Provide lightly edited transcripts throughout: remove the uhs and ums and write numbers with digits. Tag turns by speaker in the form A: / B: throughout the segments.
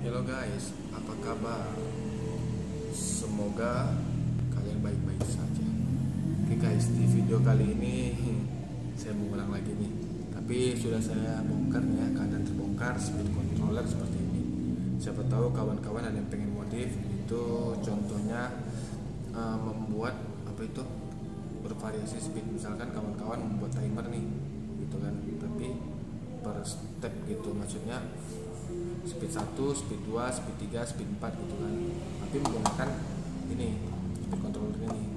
A: Halo guys, apa kabar? Semoga kalian baik-baik saja. Oke guys, di video kali ini saya mau ulang lagi nih. Tapi sudah saya bongkar ya, keadaan terbongkar speed controller seperti ini. Siapa tahu kawan-kawan ada yang pengen modif, itu contohnya membuat apa itu bervariasi speed. Misalkan kawan-kawan membuat timer nih, gitu kan. Tapi per step gitu, maksudnya speed 1, speed 2, speed 3, speed 4 gitu kan. Tapi menggunakan ini speed controller ini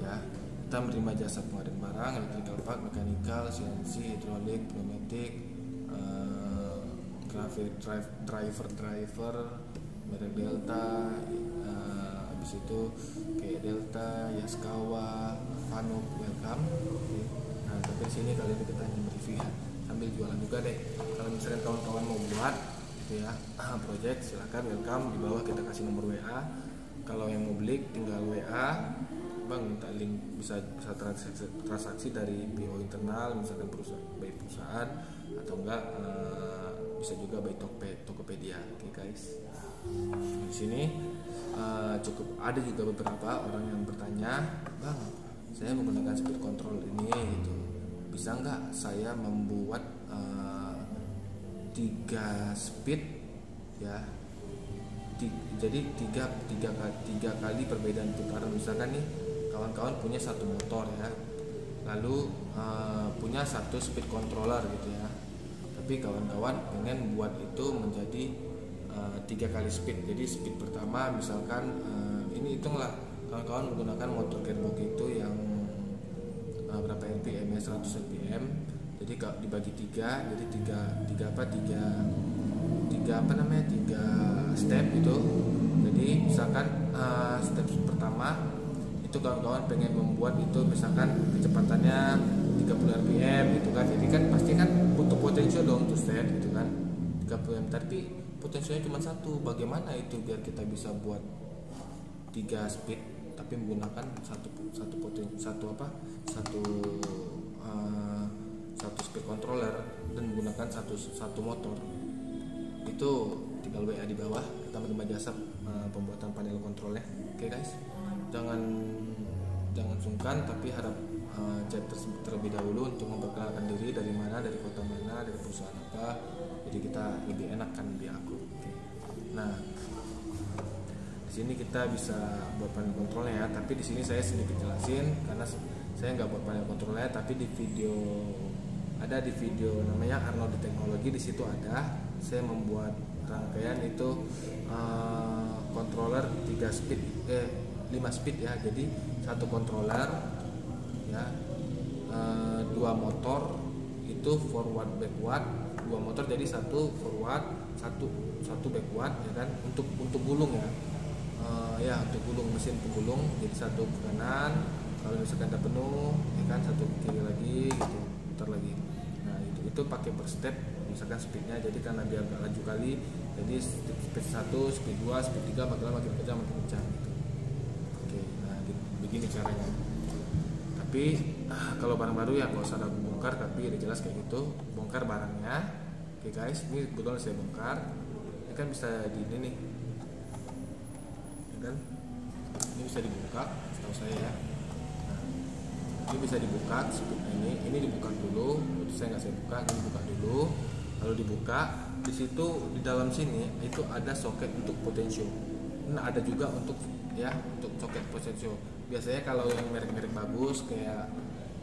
A: ya. Kita menerima jasa pengadaan barang, electrical part, mechanical, CNC, hydraulic, pneumatic, driver, merek Delta, habis itu kayak Delta, Yaskawa, Fanuc, welcome. Nah, tapi di sini kali ini kita hanya mereview ya, sambil jualan juga deh. Kalau misalkan kawan-kawan mau buat ya project, silahkan welcome. Di bawah kita kasih nomor WA. Kalau yang mau beli tinggal WA, bang minta link, bisa transaksi dari PO internal, misalkan perusahaan atau enggak bisa juga by Tokopedia. Oke guys, di sini cukup ada juga beberapa orang yang bertanya, bang saya menggunakan speed control ini gitu, bisa nggak saya membuat 3 speed ya, jadi tiga kali perbedaan putaran. Misalkan nih kawan-kawan punya satu motor ya, lalu punya satu speed controller gitu ya, tapi kawan-kawan pengen buat itu menjadi 3 kali speed. Jadi speed pertama misalkan ini hitunglah kawan-kawan menggunakan motor gearbox itu yang berapa RPM ya, 100 RPM. Jadi kalau dibagi 3, jadi tiga step itu. Jadi misalkan step pertama itu kawan-kawan pengen membuat itu misalkan kecepatannya 30 rpm gitu kan. Jadi kan pasti kan butuh potensial dong untuk step gitu kan, 30 rpm, tapi potensialnya cuma satu. Bagaimana itu biar kita bisa buat 3 speed tapi menggunakan satu speed controller dan menggunakan satu motor? Itu tinggal WA di bawah, kita menerima jasa pembuatan panel kontrolnya. Oke guys, jangan sungkan, tapi harap chat terlebih dahulu untuk memperkenalkan diri, dari mana, dari kota mana, dari perusahaan apa, jadi kita lebih enak kan di aku. Oke. Nah, di sini kita bisa buat panel kontrolnya ya, tapi di sini saya sedikit jelasin karena saya nggak buat panel kontrolnya, tapi di video namanya Arnold Teknologi, di situ ada saya membuat rangkaian itu controller 5 speed ya. Jadi satu controller ya, 2 motor itu forward backward, 2 motor jadi satu forward, satu backward ya kan, untuk gulung ya. Ya untuk gulung, mesin penggulung, jadi satu ke kanan, kalau misalkan udah penuh ya kan satu ke kiri lagi gitu, putar lagi. Nah itu pakai per step misalkan speednya, jadi karena biar gak laju kali, jadi speed 1, speed 2, speed 3 makin kencang gitu. Oke, nah begini caranya. Tapi kalau barang baru ya gak usah ada bongkar, tapi udah jelas kayak gitu, bongkar barangnya. Oke guys, ini kebetulan saya bongkar, ini kan bisa di ini nih kan, ini bisa dibuka setahu saya ya. Nah, ini bisa dibuka speed ini dibuka dulu, itu saya buka, ini dibuka dulu. Lalu dibuka, di situ di dalam sini itu ada soket untuk potensio. Nah ada juga untuk soket potensio. Biasanya kalau yang merek-merek bagus kayak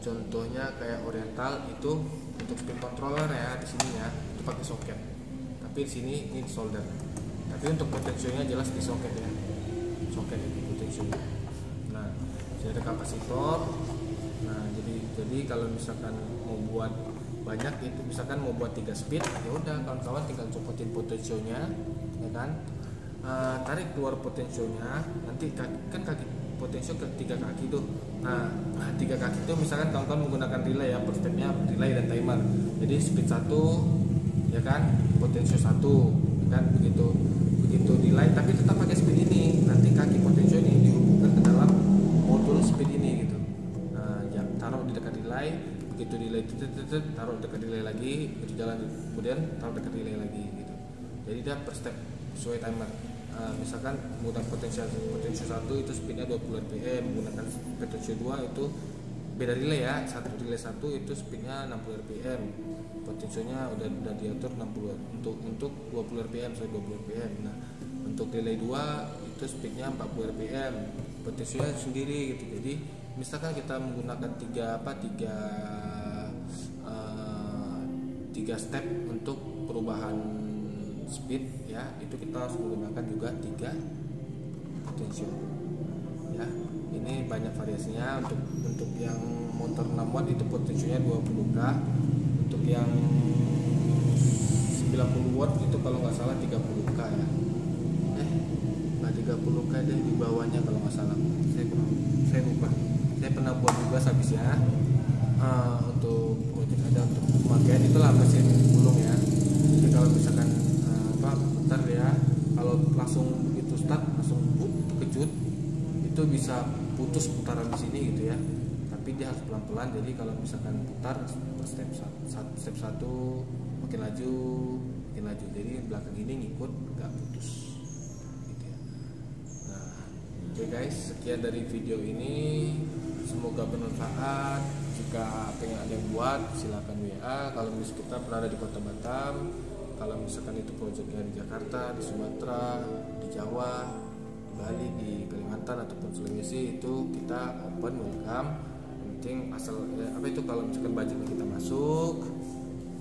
A: contohnya kayak Oriental itu untuk speed controller ya, di sini ya itu pakai soket. Tapi di sini ini solder. Tapi untuk potensionya jelas di soket ya. Soket itu potensinya. Nah, jadi ada kapasitor. Nah, jadi kalau misalkan mau buat banyak itu, misalkan mau buat 3 speed, ya udah kawan-kawan tinggal copotin potensionya, ya kan? Tarik keluar potensionya, nanti kaki potensio ke 3 kaki tuh. Nah, 3 kaki itu misalkan kawan-kawan menggunakan relay ya, per stepnya relay dan timer. Jadi speed 1 ya kan, potensio 1 kan, begitu delay, tapi tetap pakai speed ini. Nanti kaki potensio ini dihubungkan ke dalam modul speed ini gitu. Nah, ya, taruh di dekat delay, begitu delay taruh dekat delay lagi, begitu jalan kemudian taruh dekat delay lagi gitu. jadi dia per step sesuai timer. Misalkan menggunakan potential 1 itu speednya 20 rpm, menggunakan potential 2 itu beda relay ya, relay 1 itu speednya 60 rpm, potentialnya udah diatur 60 untuk 20 rpm, 20 rpm. Nah untuk relay 2 itu speednya 40 rpm, potentialnya sendiri gitu. Jadi misalkan kita menggunakan tiga step untuk perubahan speed ya, itu kita harus menggunakan juga 3 potential ya. Ini banyak variasinya. Untuk yang motor 6 watt itu potensinya 20k, untuk yang 90 watt itu kalau nggak salah 30k ya, nggak 30k deh, di bawahnya kalau nggak salah, saya lupa. Saya pernah buat juga habisnya untuk project ada untuk pemakaian itulah mesin gulung ya. Jadi kalau misalkan putar ya, kalau langsung begitu start langsung kejut itu bisa putus putaran di sini gitu ya, tapi dia harus pelan-pelan. Jadi kalau misalkan putar step 1 makin laju, jadi belakang ini ngikut nggak putus gitu ya. Nah oke guys, sekian dari video ini, semoga bermanfaat. Jika pengen ada yang buat silakan WA. Kalau misalkan kita berada di Kota Batam, kalau misalkan itu proyeknya di Jakarta, di Sumatera, di Jawa, Bali, di Kalimantan ataupun Sulawesi, itu kita open welcome. Yang penting asal kalau misalkan budgetnya kita masuk,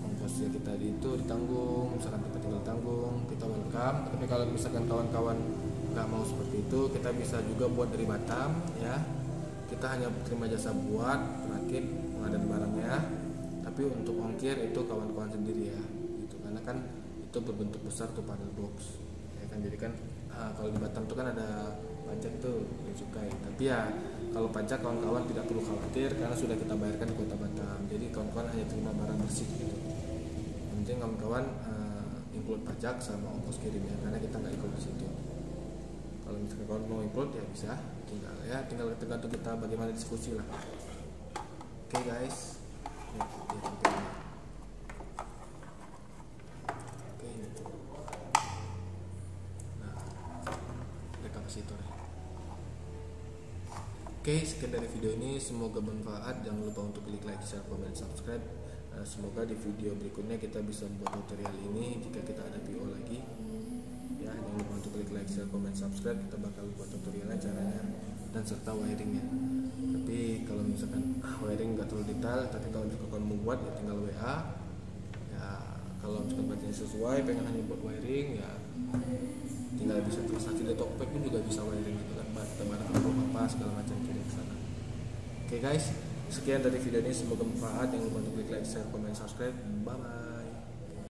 A: ongkosnya kita itu ditanggung, misalkan tempat tinggal tanggung, kita welcome. Tapi kalau misalkan kawan-kawan nggak mau seperti itu, kita bisa juga buat dari Batam ya. Kita hanya terima jasa buat rakit pengadaan barangnya, tapi untuk ongkir itu kawan-kawan sendiri ya gitu, karena kan itu berbentuk besar tuh paddle box ya kan. Jadi kan kalau di Batam tuh kan ada pajak tuh yang cukai, tapi ya kalau pajak kawan-kawan tidak perlu khawatir karena sudah kita bayarkan di Kota Batam. Jadi kawan-kawan hanya terima barang bersih gitu. Yang penting kawan-kawan include pajak sama ongkos kirimnya, karena kita nggak ikut di situ. Kalau misalkan kawan mau include ya bisa, tinggal tergantung kita bagaimana diskusi lah. Oke guys, Oke, sekian dari video ini, semoga bermanfaat. Jangan lupa untuk klik like, share, komen, subscribe. Semoga di video berikutnya kita bisa membuat tutorial ini jika kita ada PO lagi. Ya, jangan lupa untuk klik like, share, komen, subscribe. Kita bakal buat tutorialnya, caranya dan serta wiringnya. Tapi kalau misalkan wiring nggak terlalu detail, tapi kalau misalkan mau buat ya tinggal WA. Ya, kalau misalkan budgetnya sesuai, pengen hanya buat wiring ya tinggal bisa transaksi di Tokped pun juga bisa wiring gitu kan, barang apa segala macam kirim ke sana. Oke guys, sekian dari video ini, semoga bermanfaat. Jangan lupa untuk klik like, share, komen, subscribe. Bye bye.